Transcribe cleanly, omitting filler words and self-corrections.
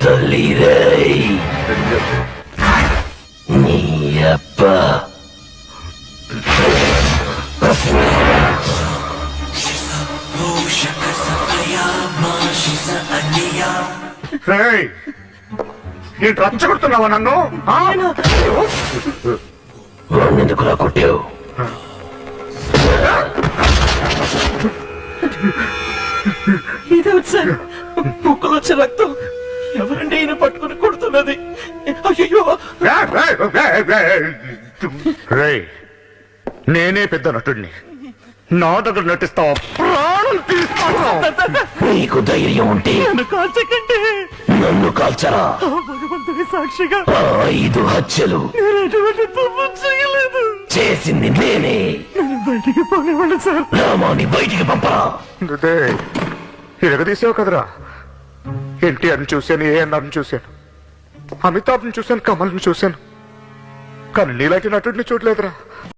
తల్లి రేయ్ నీ అప్ప ఏంటి రచ్చగొడుతున్నావా నన్ను? వాడినెందుకులా కొట్టావు? ఇదేమిటి సార్, ముక్కలు వచ్చే రక్తం ఎవరండి ఈయన పట్టుకుని కొడుతున్నది? అయ్యో రేయ్, నేనే పెద్ద నటుడిని. నా దగ్గర నటిస్తావా? ప్రాణం తీస్తాను. నీకు ధైర్యం ఉంటే నన్ను కాల్చకండి, నన్ను కాల్చరా. భగవంతుని సాక్షిగా ఆ 5 హత్యలు నేను ఎటువంటి తప్పు చేయలేదు. చేసింది నేనే. నన్ను బయటికి పోనివ్వండి సార్. రామాన్ని బయటికి పంపరా. ఎరగదీసావు కదరా. ఎన్టీఆర్ని చూశాను, ఏఎన్ఆర్ని చూశాను, అమితాబ్ని చూశాను, కమల్ని చూశాను, కానీ నీలాంటి నటుడిని చూడలేదురా.